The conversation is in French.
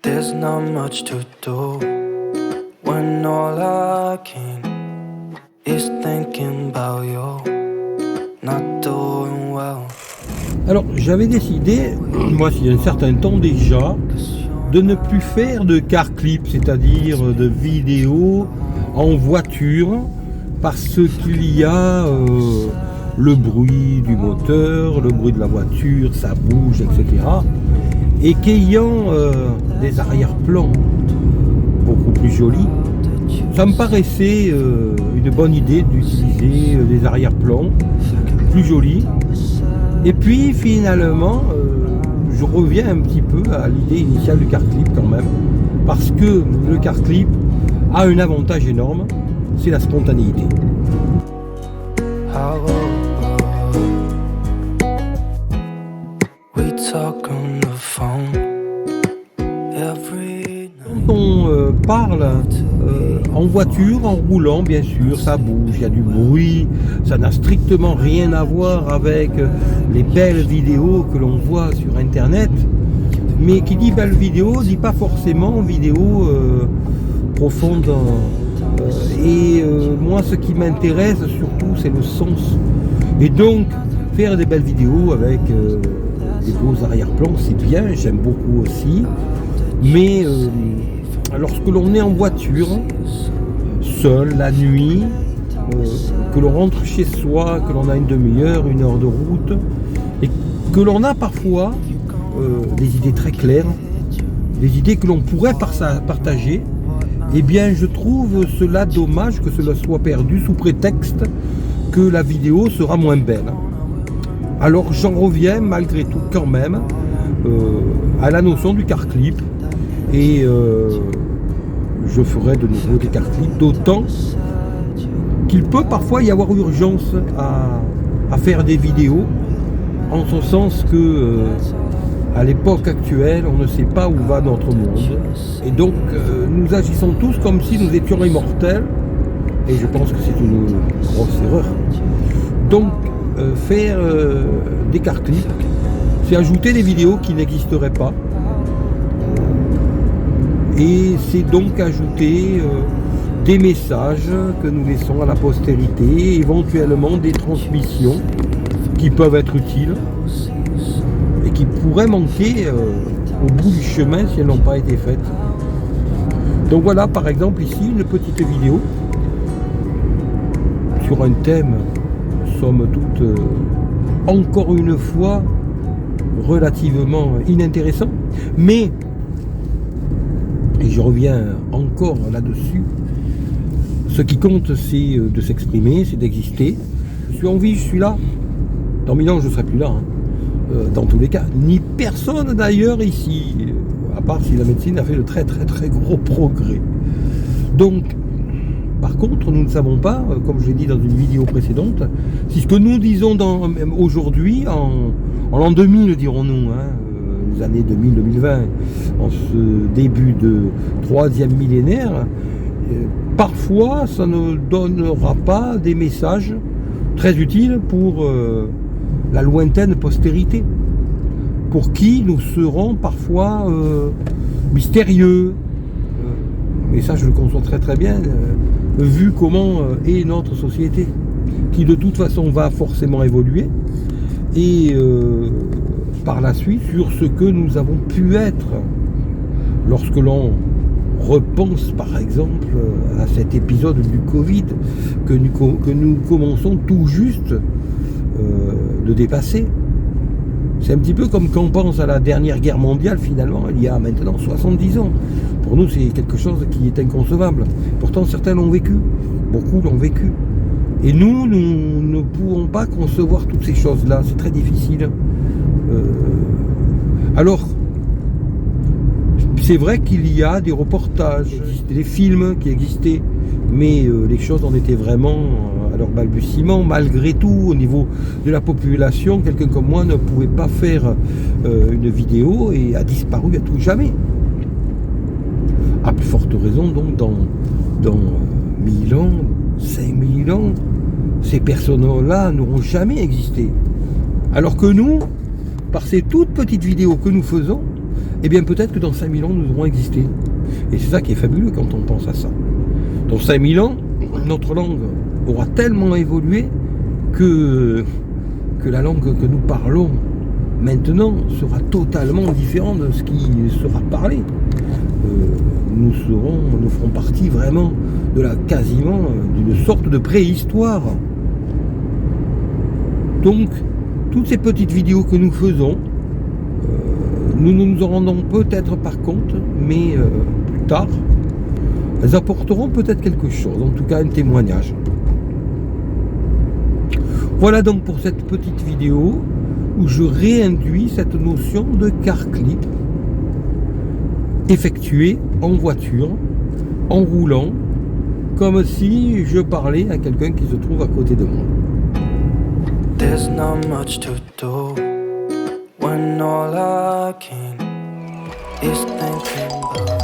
There's not much to do when all I can is thinking about you not doing well. Alors j'avais décidé, moi il y a un certain temps déjà, de ne plus faire de car clip, c'est-à-dire de vidéos en voiture, parce qu'il y a le bruit du moteur, le bruit de la voiture, ça bouge, etc. Et qu'ayant des arrière-plans beaucoup plus jolis, ça me paraissait une bonne idée d'utiliser des arrière-plans plus jolis. Et puis finalement, je reviens un petit peu à l'idée initiale du car clip quand même, parce que le car clip a un avantage énorme, c'est la spontanéité. Quand on parle en voiture, en roulant, bien sûr, ça bouge, il y a du bruit, ça n'a strictement rien à voir avec les belles vidéos que l'on voit sur Internet. Mais qui dit belle vidéo, dit pas forcément vidéo profonde. Moi, ce qui m'intéresse surtout, c'est le sens. Et donc, faire des belles vidéos avec des beaux arrière-plans, c'est bien, j'aime beaucoup aussi. Mais lorsque l'on est en voiture, seul, la nuit, que l'on rentre chez soi, que l'on a une demi-heure, une heure de route, et que l'on a parfois des idées très claires, des idées que l'on pourrait partager, eh bien je trouve cela dommage que cela soit perdu sous prétexte que la vidéo sera moins belle. Alors j'en reviens malgré tout quand même à la notion du car clip, et je ferai de nouveau des car clips, d'autant qu'il peut parfois y avoir urgence à faire des vidéos, en ce sens que à l'époque actuelle, on ne sait pas où va notre monde, et donc nous agissons tous comme si nous étions immortels, et je pense que c'est une grosse erreur. Donc faire des car clips, c'est ajouter des vidéos qui n'existeraient pas, et c'est donc ajouter des messages que nous laissons à la postérité, éventuellement des transmissions qui peuvent être utiles et qui pourraient manquer au bout du chemin si elles n'ont pas été faites. Donc voilà, par exemple ici une petite vidéo sur un thème, somme toute, encore une fois relativement inintéressant, mais, et je reviens encore là-dessus, ce qui compte, c'est de s'exprimer, c'est d'exister. Je suis en vie, je suis là. Dans 1000 ans, je ne serai plus là, dans tous les cas. Ni personne d'ailleurs ici, à part si la médecine a fait de très très très gros progrès. Donc, par contre, nous ne savons pas, comme je l'ai dit dans une vidéo précédente, si ce que nous disons aujourd'hui, en l'an 2000 dirons-nous, les années 2000-2020, en ce début de 3e millénaire, parfois ça ne donnera pas des messages très utiles pour la lointaine postérité, pour qui nous serons parfois mystérieux, et ça je le conçois très très bien, vu comment est notre société, qui de toute façon va forcément évoluer, et par la suite sur ce que nous avons pu être lorsque l'on repense par exemple à cet épisode du Covid que nous commençons tout juste de dépasser. C'est un petit peu comme quand on pense à la dernière guerre mondiale, finalement, il y a maintenant 70 ans. Pour nous, c'est quelque chose qui est inconcevable. Pourtant, certains l'ont vécu, beaucoup l'ont vécu. Et nous ne pouvons pas concevoir toutes ces choses-là, c'est très difficile. Alors, c'est vrai qu'il y a des reportages, des films qui existaient, mais les choses en étaient vraiment à leur balbutiement. Malgré tout, au niveau de la population, quelqu'un comme moi ne pouvait pas faire une vidéo et a disparu à tout jamais. À plus forte raison, donc, dans 1000 ans, 5000 ans, ces personnes-là n'auront jamais existé. Alors que nous, par ces toutes petites vidéos que nous faisons, eh bien peut-être que dans 5000 ans nous aurons existé. Et c'est ça qui est fabuleux quand on pense à ça. Dans 5000 ans, notre langue aura tellement évolué que la langue que nous parlons maintenant sera totalement différente de ce qui sera parlé. Nous ferons partie vraiment de quasiment d'une sorte de préhistoire. Donc, toutes ces petites vidéos que nous faisons, nous ne nous en rendons peut-être pas compte, mais plus tard, elles apporteront peut-être quelque chose, en tout cas un témoignage. Voilà donc pour cette petite vidéo où je réinduis cette notion de car clip effectué en voiture, en roulant, comme si je parlais à quelqu'un qui se trouve à côté de moi. There's not much to do when all I can is thinking about